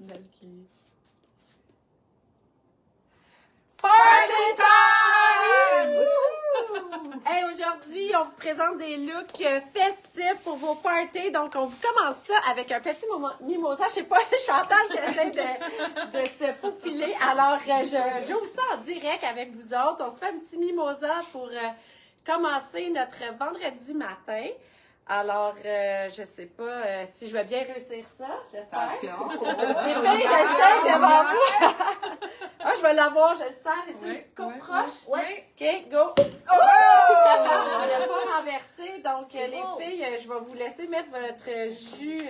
Belle qui... Party time! Hey, aujourd'hui, on vous présente des looks festifs pour vos parties. Donc, on vous commence ça avec un petit mimosa. Je sais pas, Chantal qui essaie de se faufiler. Alors, j'ouvre ça en direct avec vous autres. On se fait un petit mimosa pour commencer notre vendredi matin. Alors, je sais pas si je vais bien réussir ça, j'espère. Attention! Les filles, j'essaie devant vous. Ah, je vais l'avoir, je le sens. J'ai-tu une petite coupe proche? Oui. OK, go. Oh! On n'a pas renversé. Donc, les filles, je vais vous laisser mettre votre jus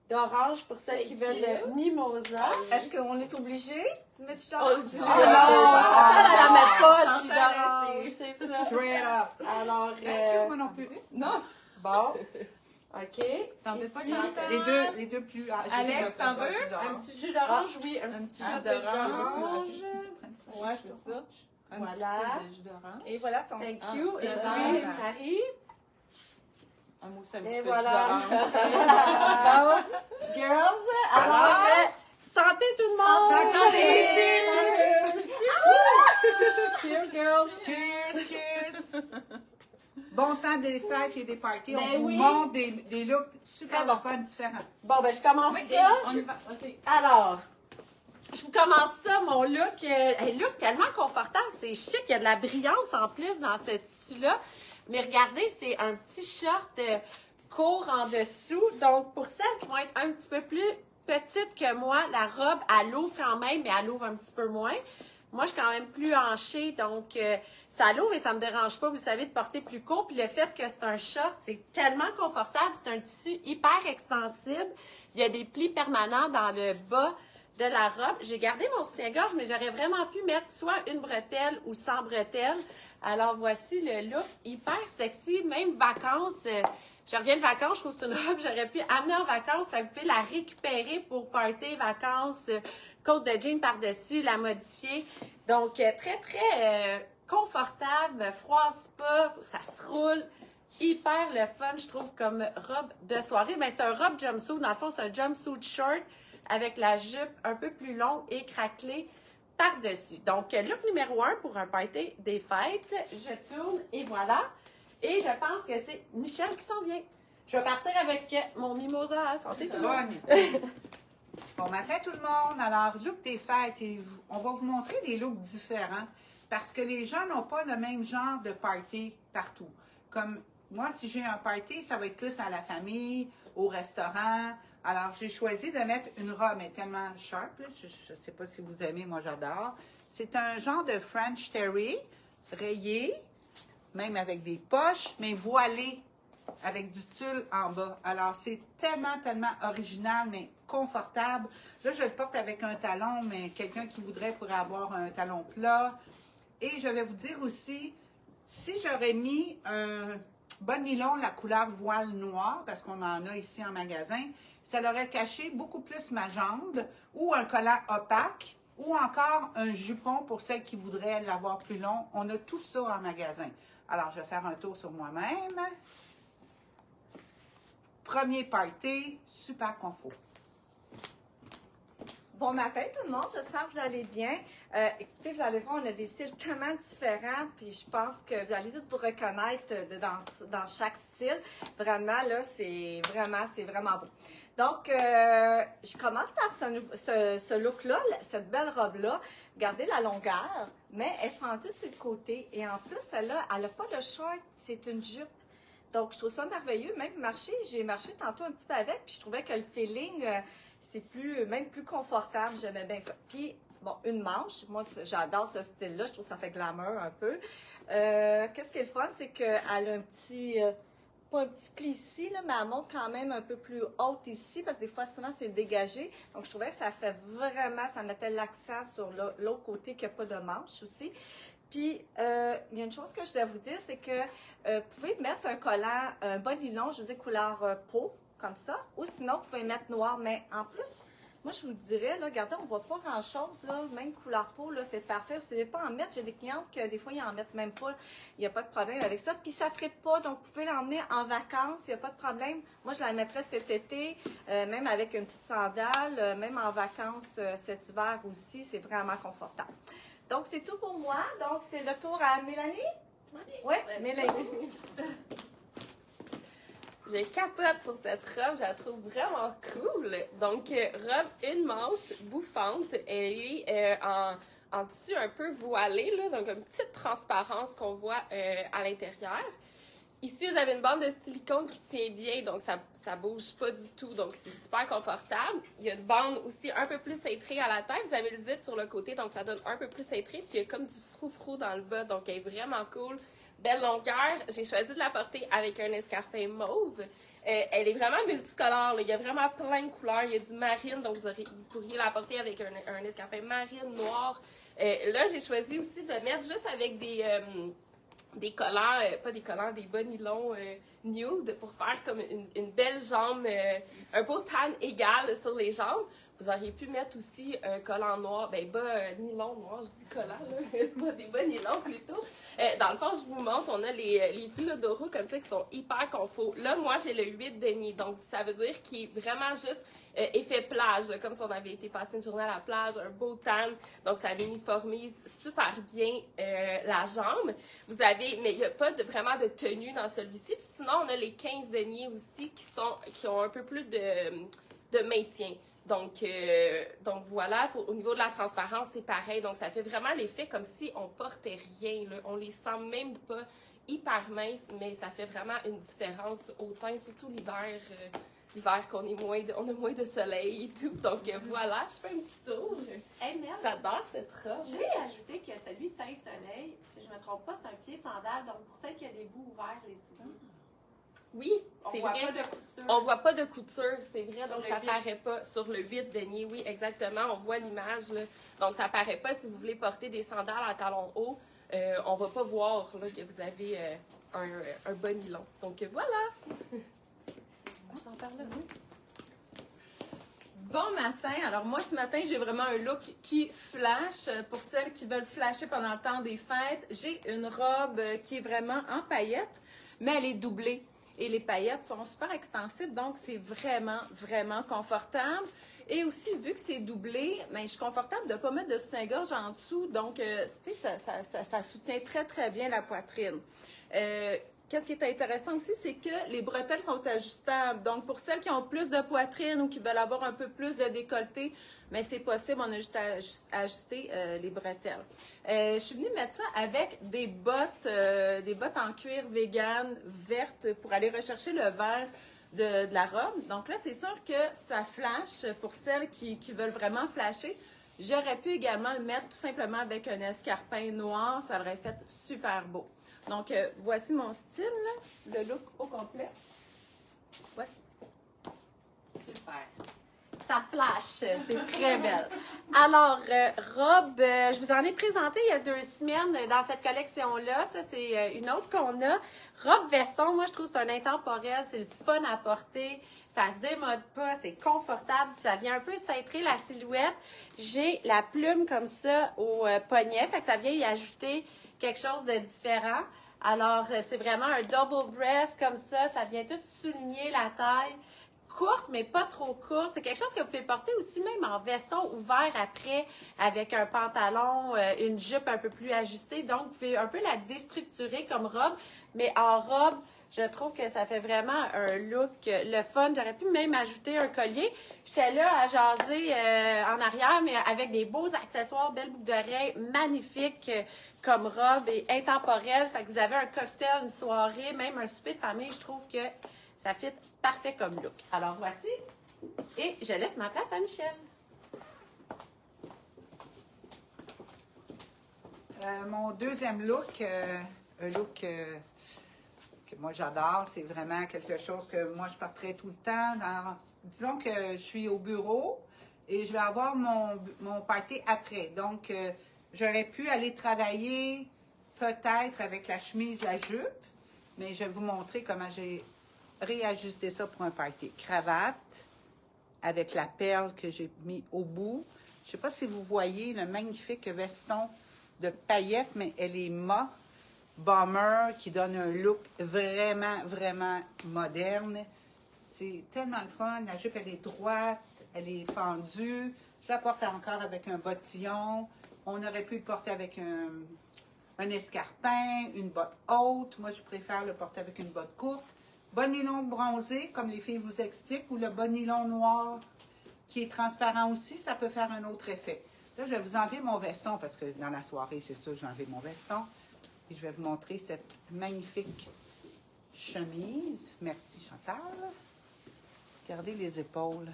d'orange pour celles qui veulent le mimosa. Est-ce qu'on est obligé de mettre du Oh, d'orange? du Chantal, elle n'en met pas de jus Chantal, d'orange, c'est ça. Straight up! Alors, Moi non plus. Non! bon. OK. T'en veux pas, Chantal? Les deux plus âgés. Alex, t'en veux? Un petit jus d'orange, oui. Un petit jus d'orange. Ouais, c'est ça. Voilà. Jus d'orange. Et voilà ton... Thank you. Et Ah, puis, ah. Marie. Un mousse un petit Et peu voilà. d'orange. Bon, girls, alors, santé tout le monde! Santé! Cheers! Cheers, girls! Cheers, cheers! Bon temps des fêtes et des parties. Ben On vous oui. montre des looks super Très bon. fun, différents. Bon, ben, je commence ça. On y va. OK. Alors, je vous commence ça, mon look. Look tellement confortable, c'est chic. Il y a de la brillance en plus dans ce tissu-là. Mais regardez, c'est un petit short court en dessous. Donc, pour celles qui vont être un petit peu plus petites que moi, la robe, elle ouvre quand même, mais elle ouvre un petit peu moins. Moi, je suis quand même plus hanchée, donc ça l'ouvre et ça me dérange pas, vous savez, de porter plus court. Puis le fait que c'est un short, c'est tellement confortable. C'est un tissu hyper extensible. Il y a des plis permanents dans le bas de la robe. J'ai gardé mon soutien-gorge, mais j'aurais vraiment pu mettre soit une bretelle ou sans bretelle. Alors, voici le look hyper sexy, même vacances. Je reviens de vacances, je trouve que c'est une robe que j'aurais pu amener en vacances. Vous pouvez la récupérer pour party, vacances, côte de jean par-dessus, la modifier. Donc, très, très confortable, froisse pas, ça se roule. Hyper le fun, je trouve, comme robe de soirée. Ben, c'est un robe jumpsuit. Dans le fond, c'est un jumpsuit short avec la jupe un peu plus longue et craquelée par-dessus. Donc, look numéro 1 pour un party des fêtes. Je tourne et voilà. Et je pense que c'est Michel qui s'en vient. Je vais partir avec mon mimosa à santé tout le monde. Bon matin tout le monde. Alors, look des fêtes, et on va vous montrer des looks différents parce que les gens n'ont pas le même genre de party partout. Comme moi, si j'ai un party, ça va être plus à la famille, au restaurant. Alors, j'ai choisi de mettre une robe, mais tellement sharp, là. Je ne sais pas si vous aimez, moi j'adore. C'est un genre de French terry, rayé, même avec des poches, mais voilé, avec du tulle en bas. Alors, c'est tellement, tellement original, mais confortable. Là, je le porte avec un talon, mais quelqu'un qui voudrait pourrait avoir un talon plat. Et je vais vous dire aussi, si j'aurais mis un bas nylon, la couleur voile noire, parce qu'on en a ici en magasin, ça l'aurait caché beaucoup plus ma jambe, ou un collant opaque, ou encore un jupon pour celles qui voudraient l'avoir plus long. On a tout ça en magasin. Alors, je vais faire un tour sur moi-même. Premier party, super confort. Bon matin tout le monde, j'espère que vous allez bien. Écoutez, vous allez voir, on a des styles tellement différents, puis je pense que vous allez tous vous reconnaître dans chaque style. Vraiment, là, c'est vraiment beau. Donc, je commence par ce look-là, cette belle robe-là. Regardez la longueur, mais elle est fendue sur le côté. Et en plus, elle n'a pas le short, c'est une jupe. Donc, je trouve ça merveilleux. Même j'ai marché tantôt un petit peu avec, puis je trouvais que le feeling, c'est même plus confortable. J'aimais bien ça. Puis, bon, une manche. Moi, j'adore ce style-là. Je trouve que ça fait glamour un peu. Qu'est-ce qui est le fun, c'est qu'elle a un petit... pas un petit pli ici, là, mais elle monte quand même un peu plus haute ici, parce que des fois, souvent, c'est dégagé. Donc, je trouvais que ça fait vraiment... Ça mettait l'accent sur l'autre côté qu'il n'y a pas de manche aussi. Puis, il y a une chose que je dois vous dire, c'est que vous pouvez mettre un collant, un bas nylon, je veux dire couleur peau, comme ça, ou sinon, vous pouvez mettre noir, mais en plus, Moi, je vous dirais, là, regardez, on ne voit pas grand-chose, là, même couleur peau, là, c'est parfait. Vous ne savez pas en mettre. J'ai des clientes que des fois, ils en mettent même pas. Il n'y a pas de problème avec ça. Puis, ça ne frippe pas, donc vous pouvez l'emmener en vacances, il n'y a pas de problème. Moi, je la mettrais cet été, même avec une petite sandale, même en vacances cet hiver aussi, c'est vraiment confortable. Donc, c'est tout pour moi. Donc, c'est le tour à Mélanie? Oui, Mélanie. Je capote sur cette robe, je la trouve vraiment cool. Donc, robe une manche bouffante, elle est en tissu un peu voilé, là, donc une petite transparence qu'on voit à l'intérieur. Ici, vous avez une bande de silicone qui tient bien, donc ça bouge pas du tout, donc c'est super confortable. Il y a une bande aussi un peu plus cintrée à la tête, vous avez le zip sur le côté, donc ça donne un peu plus cintré, puis il y a comme du froufrou dans le bas, donc elle est vraiment cool. Belle longueur. J'ai choisi de la porter avec un escarpin mauve. Elle est vraiment multicolore, là. Il y a vraiment plein de couleurs. Il y a du marine, donc vous pourriez la porter avec un escarpin marine, noir. Là, j'ai choisi aussi de mettre juste avec des collants, pas des collants, des bas nylon nude pour faire comme une belle jambe, un beau tan égal sur les jambes. Vous auriez pu mettre aussi un collant noir, bas nylon noir, je dis collant, là, c'est pas des bas nylon plutôt. Dans le fond, je vous montre, on a les Philodoro comme ça qui sont hyper confort. Là, moi, j'ai le 8 denier, donc ça veut dire qu'il est vraiment juste effet plage, là, comme si on avait été passer une journée à la plage, un beau tan, donc ça uniformise super bien la jambe. Vous avez, mais il n'y a pas vraiment de tenue dans celui-ci. Puis sinon, on a les 15 deniers aussi qui ont un peu plus de maintien. Donc voilà, au niveau de la transparence, c'est pareil. Donc, ça fait vraiment l'effet comme si on portait rien, là. On les sent même pas hyper minces, mais ça fait vraiment une différence au teint, surtout l'hiver. L'hiver qu'on on a moins de soleil et tout. Donc voilà, je fais un petit tour. Hey, merde. J'adore cette robe. Je vais ajouter que celui de teint soleil, si je ne me trompe pas, c'est un pied sandale. Donc, pour celle qui a des bouts ouverts, les souliers. Oui, c'est On vrai. voit pas de couture. On voit pas de couture, c'est vrai, Sur donc le ça 8. paraît pas sur le 8 denier, oui, exactement, on voit l'image, là. Donc ça paraît pas si vous voulez porter des sandales à talons hauts, on va pas voir là, que vous avez un bas nylon. Donc voilà! Je t'en parle là. Bon matin. Alors moi, ce matin, j'ai vraiment un look qui flash. Pour celles qui veulent flasher pendant le temps des fêtes, j'ai une robe qui est vraiment en paillettes, mais elle est doublée. Et les paillettes sont super extensibles, donc c'est vraiment, vraiment confortable. Et aussi, vu que c'est doublé, ben, je suis confortable de ne pas mettre de soutien-gorge en dessous. Donc, tu sais, ça soutient très, très bien la poitrine. Qu'est-ce qui est intéressant aussi, c'est que les bretelles sont ajustables. Donc, pour celles qui ont plus de poitrine ou qui veulent avoir un peu plus de décolleté, mais c'est possible, on a juste à ajuster les bretelles. Je suis venue mettre ça avec des bottes en cuir vegan vertes pour aller rechercher le vert de la robe. Donc là, c'est sûr que ça flash pour celles qui veulent vraiment flasher. J'aurais pu également le mettre tout simplement avec un escarpin noir. Ça l'aurait fait super beau. Donc, voici mon style, là, le look au complet. Voici. Super. Ça flash, c'est très belle. Alors, robe, je vous en ai présenté il y a 2 semaines dans cette collection-là. Ça, c'est une autre qu'on a. Robe veston, moi, je trouve que c'est un intemporel. C'est le fun à porter. Ça se démode pas, c'est confortable. Ça vient un peu cintrer la silhouette. J'ai la plume comme ça au poignet. Fait que ça vient y ajouter quelque chose de différent. Alors, c'est vraiment un double breast comme ça. Ça vient tout souligner la taille. Courte, mais pas trop courte. C'est quelque chose que vous pouvez porter aussi même en veston ouvert après, avec un pantalon, une jupe un peu plus ajustée. Donc, vous pouvez un peu la déstructurer comme robe. Mais en robe, je trouve que ça fait vraiment un look le fun. J'aurais pu même ajouter un collier. J'étais là à jaser en arrière, mais avec des beaux accessoires, belles boucles d'oreilles, magnifiques comme robe et intemporelle. Fait que vous avez un cocktail, une soirée, même un souper de famille. Je trouve que ça fit parfait comme look. Alors voici. Et je laisse ma place à Michel. Mon deuxième look, un look que moi j'adore, c'est vraiment quelque chose que moi je porterais tout le temps. Disons que je suis au bureau et je vais avoir mon party après. Donc, j'aurais pu aller travailler peut-être avec la chemise, la jupe, mais je vais vous montrer comment j'ai réajusté ça pour un party. Cravate avec la perle que j'ai mis au bout. Je ne sais pas si vous voyez le magnifique veston de paillettes, mais elle est mat bomber qui donne un look vraiment, vraiment moderne. C'est tellement le fun. La jupe, elle est droite, elle est fendue. Je la porte encore avec un bottillon. On aurait pu le porter avec un escarpin, une botte haute. Moi, je préfère le porter avec une botte courte. Bon nylon bronzé, comme les filles vous expliquent, ou le bon nylon noir qui est transparent aussi, ça peut faire un autre effet. Là, je vais vous enlever mon veston parce que dans la soirée, c'est sûr, j'ai enlevé mon veston. Et je vais vous montrer cette magnifique chemise. Merci, Chantal. Regardez les épaules.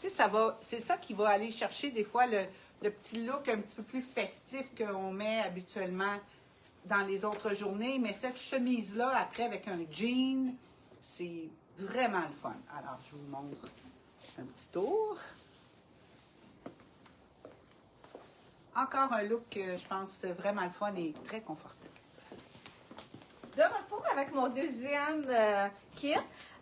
Tu sais, c'est ça qui va aller chercher des fois le petit look un petit peu plus festif qu'on met habituellement dans les autres journées. Mais cette chemise-là, après, avec un jean, c'est vraiment le fun. Alors, je vous montre un petit tour. Encore un look que je pense vraiment le fun et très confortable. De retour avec mon deuxième kit.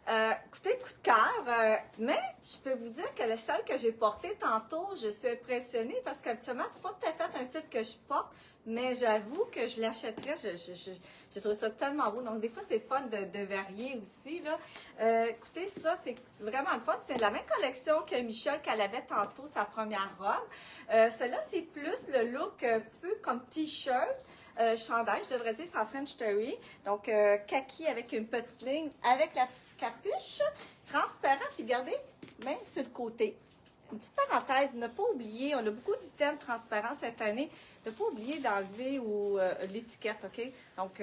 Écoutez, coup de cœur, mais je peux vous dire que le style que j'ai porté tantôt, je suis impressionnée parce qu'habituellement, c'est pas tout à fait un style que je porte, mais j'avoue que je l'achèterais. J'ai trouvé ça tellement beau. Donc, des fois, c'est fun de varier aussi, là. Écoutez, ça, c'est vraiment le fun. C'est la même collection que Michel qu'elle avait tantôt, sa première robe. Celle-là, c'est plus le look un petit peu comme t-shirt. Chandail, je devrais dire, c'est en French Terry. Donc, kaki avec une petite ligne, avec la petite capuche, transparent, puis regardez, même sur le côté. Une petite parenthèse, ne pas oublier, on a beaucoup d'items transparents cette année, ne pas oublier d'enlever l'étiquette, OK? Donc,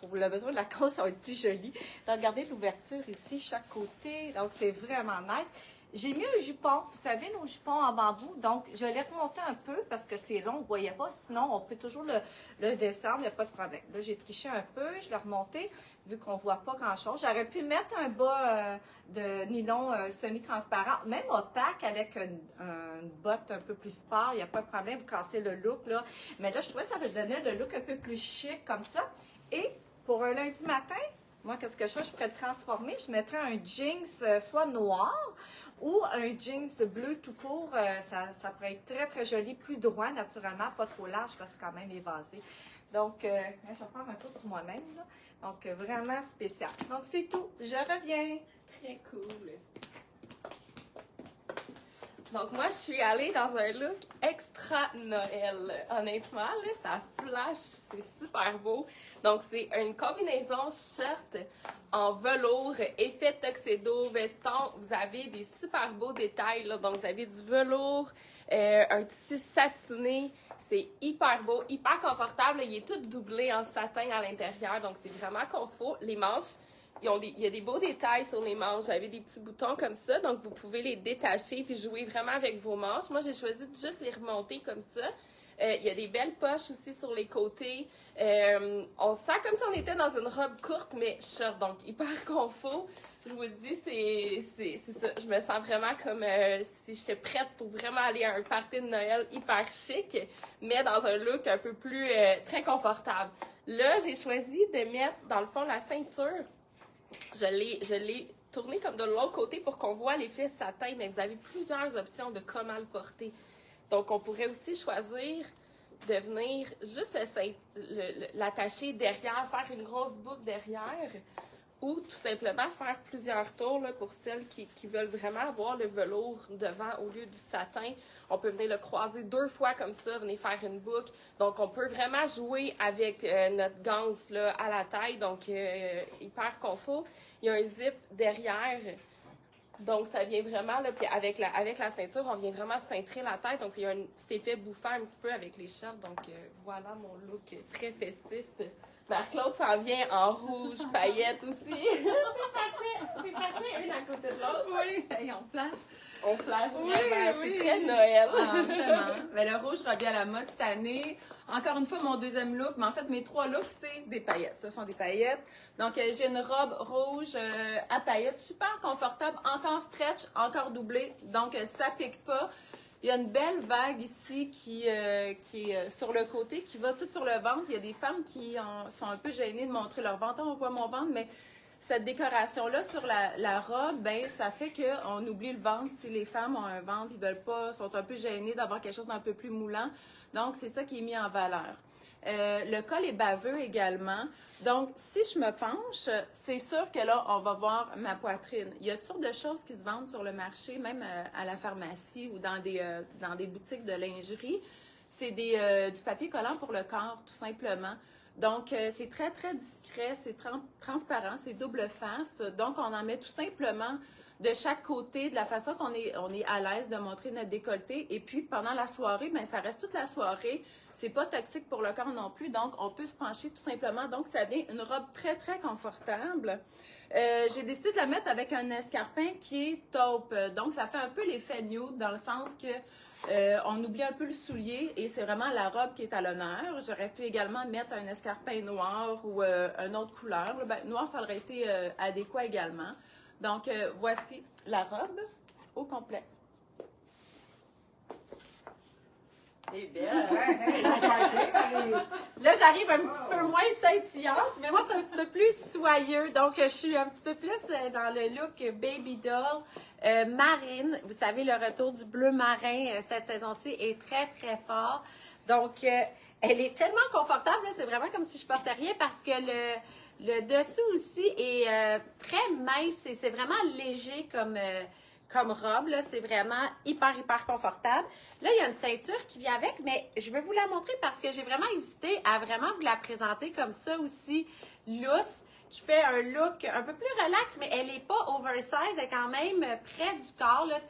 pour le besoin de la cause, ça va être plus joli. Donc, regardez l'ouverture ici, chaque côté, donc c'est vraiment nice. J'ai mis un jupon, vous savez, nos jupons en bambou, donc je l'ai remonté un peu parce que c'est long, vous ne voyez pas, sinon on peut toujours le descendre, il n'y a pas de problème. Là, j'ai triché un peu, je l'ai remonté, vu qu'on ne voit pas grand-chose. J'aurais pu mettre un bas de nylon semi-transparent, même opaque, avec une botte un peu plus sport, il n'y a pas de problème, vous cassez le look, là. Mais là, je trouvais que ça me donnait le look un peu plus chic, comme ça. Et pour un lundi matin, moi, qu'est-ce que je fais? Je pourrais le transformer, je mettrais un jeans soit noir, ou un jeans bleu tout court, ça pourrait être très, très joli, plus droit, naturellement, pas trop large, parce que c'est quand même évasé. Donc, je vais faire un peu sur moi-même, là. Donc, vraiment spécial. Donc, c'est tout. Je reviens. Très cool. Donc, moi, je suis allée dans un look extra Noël. Honnêtement, là, ça flash, c'est super beau. Donc, c'est une combinaison shirt en velours, effet tuxedo, veston. Vous avez des super beaux détails, là. Donc, vous avez du velours, un tissu satiné. C'est hyper beau, hyper confortable. Il est tout doublé en satin à l'intérieur. Donc, c'est vraiment confort. Les manches, il y a des beaux détails sur les manches. Vous avez des petits boutons comme ça, donc vous pouvez les détacher puis jouer vraiment avec vos manches. Moi, j'ai choisi de juste les remonter comme ça. Il y a des belles poches aussi sur les côtés. On se sent comme si on était dans une robe courte, mais short, donc hyper confort. Je vous le dis, c'est ça. Je me sens vraiment comme si j'étais prête pour vraiment aller à un party de Noël hyper chic, mais dans un look un peu plus très confortable. Là, j'ai choisi de mettre, dans le fond, la ceinture. Je l'ai tourné comme de l'autre côté pour qu'on voit l'effet satin, mais vous avez plusieurs options de comment le porter. Donc, on pourrait aussi choisir de venir juste l'attacher derrière, faire une grosse boucle derrière, ou tout simplement faire plusieurs tours là, pour celles qui veulent vraiment avoir le velours devant au lieu du satin. On peut venir le croiser 2 fois comme ça, venir faire une boucle. Donc, on peut vraiment jouer avec notre ganse là, à la taille, donc hyper confort. Il y a un zip derrière, donc ça vient vraiment, là, puis avec la ceinture, on vient vraiment cintrer la tête. Donc, il y a un petit effet bouffant un petit peu avec les shorts. Donc, voilà mon look très festif. Marc-Claude s'en vient en rouge, paillettes aussi. C'est parfait, une à côté de l'autre. Oui, et on flash. On flash Oui, vraiment, oui. c'est très Noël. Ah, vraiment. Mais le rouge revient à la mode cette année. Encore une fois, mon deuxième look, mais en fait, mes 3 looks, c'est des paillettes. Ce sont des paillettes. Donc, j'ai une robe rouge à paillettes, super confortable, encore stretch, encore doublée. Donc, ça pique pas. Il y a une belle vague ici qui est sur le côté, qui va tout sur le ventre. Il y a des femmes qui sont un peu gênées de montrer leur ventre. On voit mon ventre, mais cette décoration-là sur la robe, ben ça fait qu'on oublie le ventre. Si les femmes ont un ventre, ils veulent pas, sont un peu gênées d'avoir quelque chose d'un peu plus moulant. Donc, c'est ça qui est mis en valeur. Le col est baveux également. Donc, si je me penche, c'est sûr que là, on va voir ma poitrine. Il y a toutes sortes de choses qui se vendent sur le marché, même à la pharmacie ou dans des boutiques de lingerie. C'est du papier collant pour le corps, tout simplement. Donc, c'est très, très discret, c'est transparent, c'est double face. Donc, on en met tout simplement de chaque côté, de la façon qu'on est à l'aise de montrer notre décolleté. Et puis, pendant la soirée, bien, ça reste toute la soirée. C'est pas toxique pour le corps non plus, donc on peut se pencher tout simplement. Donc, ça devient une robe très, très confortable. J'ai décidé de la mettre avec un escarpin qui est taupe. Donc, ça fait un peu l'effet nude dans le sens que on oublie un peu le soulier et c'est vraiment la robe qui est à l'honneur. J'aurais pu également mettre un escarpin noir ou une autre couleur. Ben, noir, ça aurait été adéquat également. Donc, voici la robe au complet. C'est belle. Là, j'arrive un petit peu moins scintillante, mais moi, c'est un petit peu plus soyeux. Donc, je suis un petit peu plus dans le look baby doll marine. Vous savez, le retour du bleu marin cette saison-ci est très, très fort. Donc, elle est tellement confortable. C'est vraiment comme si je portais rien parce que le dessous aussi est très mince et c'est vraiment léger comme robe. C'est vraiment hyper, hyper confortable. Là, il y a une ceinture qui vient avec, mais je vais vous la montrer parce que j'ai vraiment hésité à vraiment vous la présenter comme ça aussi, loose, qui fait un look un peu plus relax, mais elle n'est pas oversize, elle est quand même près du corps. Là,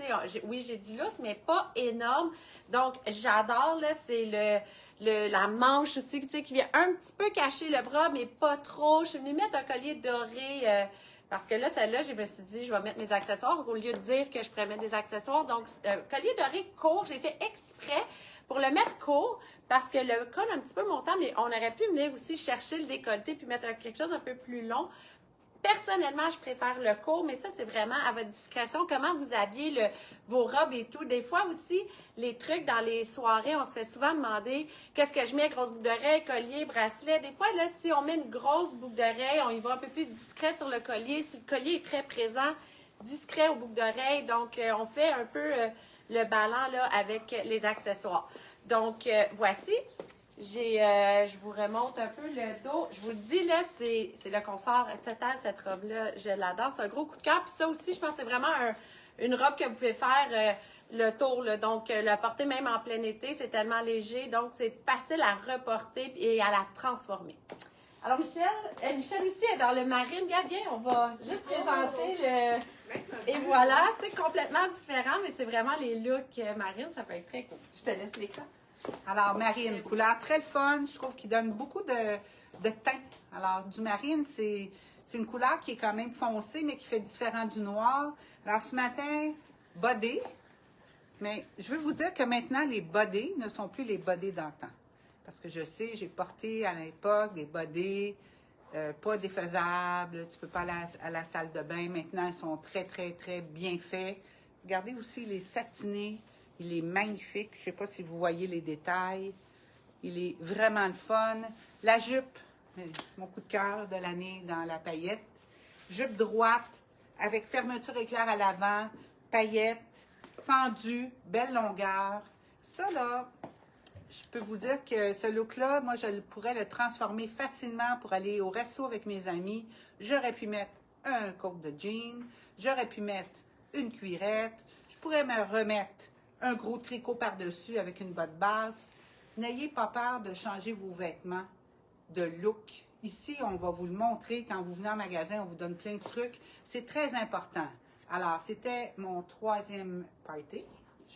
oui, j'ai dit loose, mais pas énorme. Donc, j'adore, là, c'est la manche aussi, qui vient un petit peu cacher le bras, mais pas trop. Je suis venue mettre un collier doré, parce que là, celle-là, je me suis dit, je vais mettre mes accessoires au lieu de dire que je pourrais mettre des accessoires. Donc, collier doré court, j'ai fait exprès pour le mettre court, parce que le col un petit peu montant, mais on aurait pu venir aussi chercher le décolleté puis mettre quelque chose un peu plus long. Personnellement, je préfère le court, mais ça, c'est vraiment à votre discrétion. Comment vous habillez vos robes et tout. Des fois aussi, les trucs dans les soirées, on se fait souvent demander qu'est-ce que je mets, grosse boucle d'oreille, collier, bracelet. Des fois, là, si on met une grosse boucle d'oreille, on y va un peu plus discret sur le collier. Si le collier est très présent, discret aux boucles d'oreille. Donc, on fait un peu le ballon là, avec les accessoires. Donc, voici. Je vous remonte un peu le dos. Je vous le dis, là, c'est le confort total, cette robe-là. Je l'adore. C'est un gros coup de cœur. Puis ça aussi, je pense que c'est vraiment une robe que vous pouvez faire le tour. Là. Donc, la porter même en plein été, c'est tellement léger. Donc, c'est facile à reporter et à la transformer. Alors, Michel aussi est dans le marine. Regarde bien, on va juste présenter le... Et voilà, tu sais, complètement différent, mais c'est vraiment les looks marine. Ça peut être très cool. Je te laisse les cas. Alors, marine, couleur très fun, je trouve qu'il donne beaucoup de teint. Alors, du marine, c'est une couleur qui est quand même foncée, mais qui fait différent du noir. Alors, ce matin, bodé, mais je veux vous dire que maintenant, les bodés ne sont plus les bodés d'antan. Parce que je sais, j'ai porté à l'époque des bodés pas défaisables, tu peux pas aller à la salle de bain. Maintenant, ils sont très, très, très bien faits. Regardez aussi les satinés. Il est magnifique. Je ne sais pas si vous voyez les détails. Il est vraiment le fun. La jupe, mon coup de cœur de l'année dans la paillette. Jupe droite avec fermeture éclair à l'avant, paillettes, fendue, belle longueur. Ça, là, je peux vous dire que ce look-là, moi, je pourrais le transformer facilement pour aller au resto avec mes amis. J'aurais pu mettre un coat de jean. J'aurais pu mettre une cuirette. Je pourrais me remettre un gros tricot par-dessus avec une botte basse. N'ayez pas peur de changer vos vêtements de look. Ici, on va vous le montrer. Quand vous venez en magasin, on vous donne plein de trucs. C'est très important. Alors, c'était mon 3e party.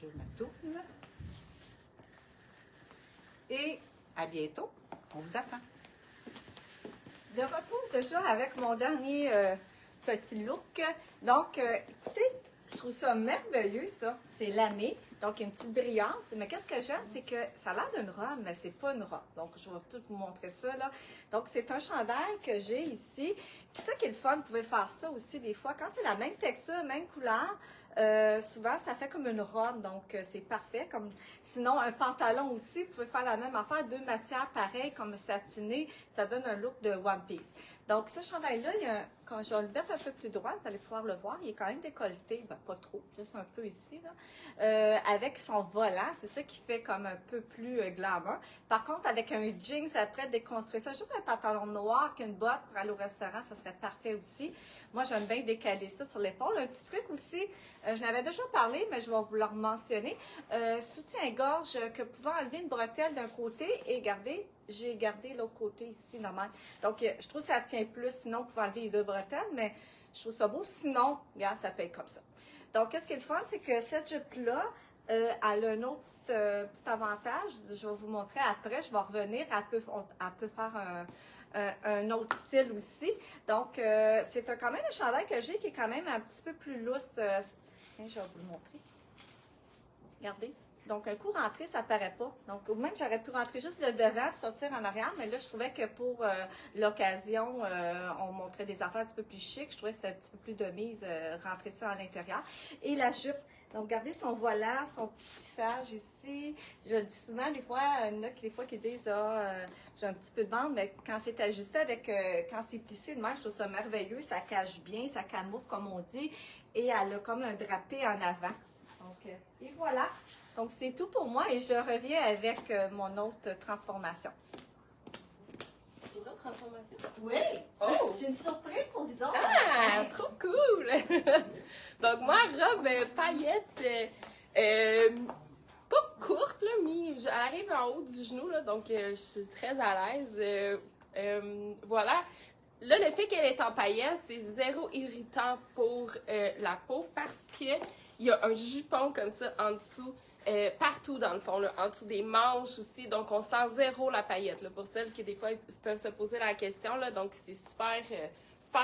Je me tourne. Et à bientôt. On vous attend. De retour déjà avec mon dernier petit look. Donc, écoutez, je trouve ça merveilleux, ça. C'est l'année. Donc, une petite brillance. Mais qu'est-ce que j'aime, c'est que ça a l'air d'une robe, mais c'est pas une robe. Donc, je vais tout vous montrer ça, là. Donc, c'est un chandail que j'ai ici. Puis ça qui est le fun, vous pouvez faire ça aussi des fois. Quand c'est la même texture, même couleur, souvent, ça fait comme une robe. Donc, c'est parfait. Sinon, un pantalon aussi, vous pouvez faire la même affaire. 2 matières pareilles, comme satiné. Ça donne un look de One Piece. Donc, ce chandail-là, il y a quand je vais le mettre un peu plus droit, vous allez pouvoir le voir, il est quand même décolleté, ben, pas trop, juste un peu ici, là. Avec son volant, c'est ça qui fait comme un peu plus glamour. Par contre, avec un jeans après déconstruire ça, juste un pantalon noir qu'une botte pour aller au restaurant, ça serait parfait aussi. Moi, j'aime bien décaler ça sur l'épaule. Un petit truc aussi, je n'avais déjà parlé, mais je vais vous le mentionner. Soutien-gorge que pouvant enlever une bretelle d'un côté et garder, j'ai gardé l'autre côté ici, normal. Donc, je trouve que ça tient plus, sinon, pour enlever les deux bretelles, mais je trouve ça beau. Sinon, regarde, ça peut être comme ça. Donc, qu'est-ce qui est le fun, c'est que cette jupe-là, elle a un autre petit avantage. Je vais vous montrer après, je vais revenir. Elle peut faire un autre style aussi. Donc, c'est quand même un chandail que j'ai qui est quand même un petit peu plus lousse. Je vais vous le montrer. Regardez. Donc, un coup rentré, ça paraît pas. Donc, même, j'aurais pu rentrer juste de devant et sortir en arrière, mais là, je trouvais que pour l'occasion, on montrait des affaires un petit peu plus chic. Je trouvais que c'était un petit peu plus de mise, rentrer ça à l'intérieur. Et la jupe. Donc, regardez son volant, son petit tissage ici. Je le dis souvent, des fois, il y en a des fois qui disent, j'ai un petit peu de bande, mais quand c'est ajusté avec, quand c'est plissé de même, je trouve ça merveilleux. Ça cache bien, ça camoufle, comme on dit. Et elle a comme un drapé en avant. Donc, et voilà. Donc, c'est tout pour moi et je reviens avec mon autre transformation. J'ai une autre transformation. Oui! Oh! J'ai une surprise pour vous autres. Ah! Trop cool! Donc, moi, robe paillette, pas courte, là, mais elle arrive en haut du genou, là, donc je suis très à l'aise. Voilà. Là, le fait qu'elle est en paillettes, c'est zéro irritant pour la peau parce qu'il y a un jupon comme ça en dessous, partout dans le fond, là, en dessous des manches aussi. Donc, on sent zéro la paillette. Là, pour celles qui, des fois, peuvent se poser la question. Là, donc, c'est super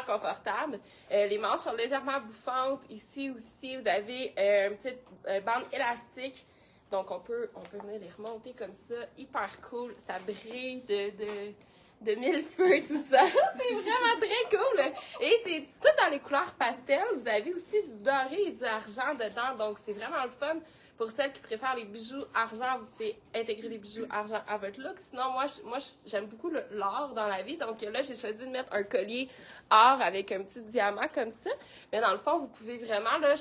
confortable. Les manches sont légèrement bouffantes. Ici aussi, vous avez une petite bande élastique. Donc, on peut venir les remonter comme ça. Hyper cool. Ça brille de mille feux et tout ça. C'est vraiment très cool. Et c'est tout dans les couleurs pastel. Vous avez aussi du doré et du argent dedans. Donc, c'est vraiment le fun. Pour celles qui préfèrent les bijoux argent, vous pouvez intégrer les bijoux argent à votre look. Sinon, moi j'aime beaucoup l'or dans la vie. Donc là, j'ai choisi de mettre un collier or avec un petit diamant comme ça. Mais dans le fond, vous pouvez vraiment là,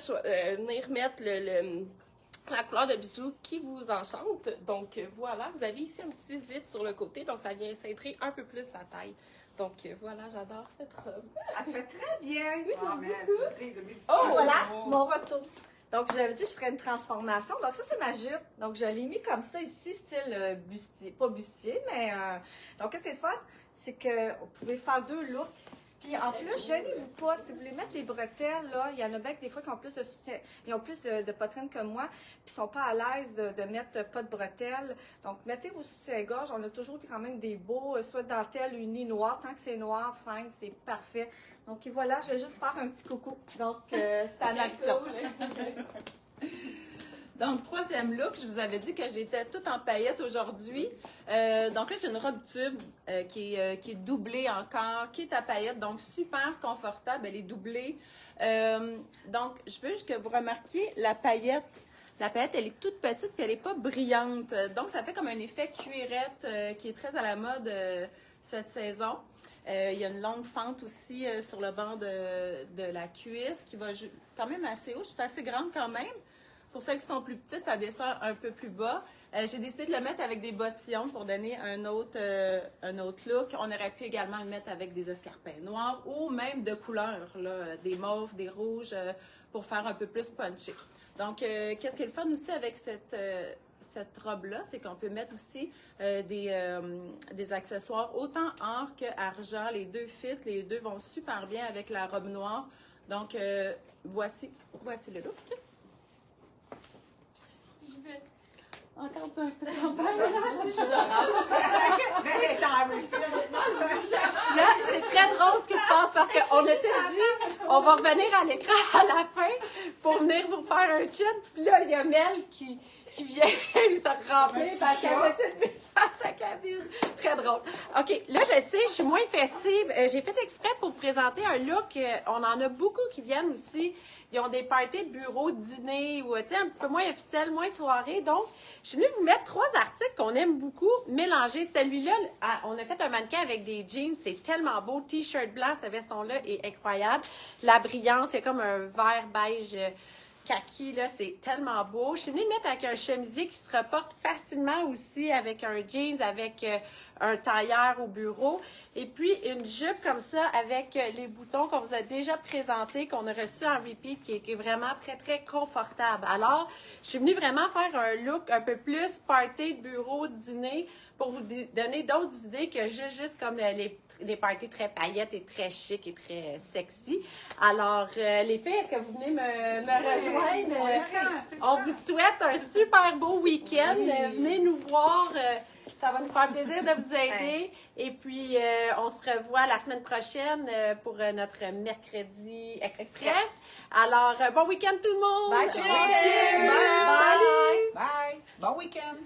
venir mettre la couleur de bijoux qui vous enchante. Donc voilà, vous avez ici un petit zip sur le côté. Donc ça vient cintrer un peu plus la taille. Donc voilà, j'adore cette robe. Elle fait très bien. Oui, Ah, mais Oh, voilà, mon retour. Donc, j'avais dit que je ferais une transformation. Donc, ça, c'est ma jupe. Donc, je l'ai mis comme ça ici, style bustier. Pas bustier, mais... Donc, qu'est-ce qui est le fun? C'est que vous pouvez faire deux looks. Puis, en plus, gênez-vous pas. Si vous voulez mettre les bretelles, là, il y en a bien que des fois qui ont plus de soutien, ils ont plus de poitrine que moi, puis ils sont pas à l'aise de mettre pas de bretelles. Donc, mettez vos soutiens-gorge. On a toujours quand même des beaux, soit dentelle unie noire. Tant que c'est noir, fin, c'est parfait. Donc, et voilà, je vais juste faire un petit coucou. Donc, c'est à ma Donc, troisième look, je vous avais dit que j'étais toute en paillettes aujourd'hui. Donc là, j'ai une robe tube qui est doublée encore, qui est à paillettes, donc super confortable. Elle est doublée. Donc, je veux juste que vous remarquiez la paillette. La paillette, elle est toute petite et elle n'est pas brillante. Donc, ça fait comme un effet cuirette qui est très à la mode cette saison. Il y a une longue fente aussi sur le bord de la cuisse qui va quand même assez haut. Je suis assez grande quand même. Pour celles qui sont plus petites, ça descend un peu plus bas. J'ai décidé de le mettre avec des bottillons pour donner un autre look. On aurait pu également le mettre avec des escarpins noirs ou même de couleurs, là, des mauves, des rouges, pour faire un peu plus punché. Donc, qu'est-ce qui est le fun aussi avec cette robe-là, c'est qu'on peut mettre aussi des accessoires autant or que argent. Les deux fit, les deux vont super bien avec la robe noire. Donc, voici le look. Je vais encore dire un peu de champagne. Là, c'est très drôle ce qui se passe parce qu'on a tout dit, on va revenir à l'écran à la fin pour venir vous faire faire un chin. Puis là, il y a Mel qui vient lui se remplir parce qu'elle avait tout mis dans sa cabine. Très drôle. OK, là, je sais, je suis moins festive. J'ai fait exprès pour vous présenter un look. On en a beaucoup qui viennent aussi. Ils ont des parties de bureau, dîner ou, tu sais, un petit peu moins officiel, moins soirée. Donc, je suis venue vous mettre 3 articles qu'on aime beaucoup mélanger. Celui-là, on a fait un mannequin avec des jeans. C'est tellement beau. T-shirt blanc, ce veston-là est incroyable. La brillance, il y a comme un vert beige kaki, là, c'est tellement beau. Je suis venue le mettre avec un chemisier qui se reporte facilement aussi avec un jeans, avec un tailleur au bureau. Et puis, une jupe comme ça avec les boutons qu'on vous a déjà présentés, qu'on a reçu en repeat, qui est vraiment très, très confortable. Alors, je suis venue vraiment faire un look un peu plus party, bureau, dîner, pour vous donner d'autres idées que juste comme les parties très paillettes et très chic et très sexy. Alors, les filles, est-ce que vous venez me rejoindre? On vous souhaite un super beau week-end. Venez nous voir. Ça va nous faire plaisir de vous aider. Et puis, on se revoit la semaine prochaine pour notre mercredi express. Alors, bon week-end tout le monde! Bye, Cheers! Bye! Bye! Bon week-end!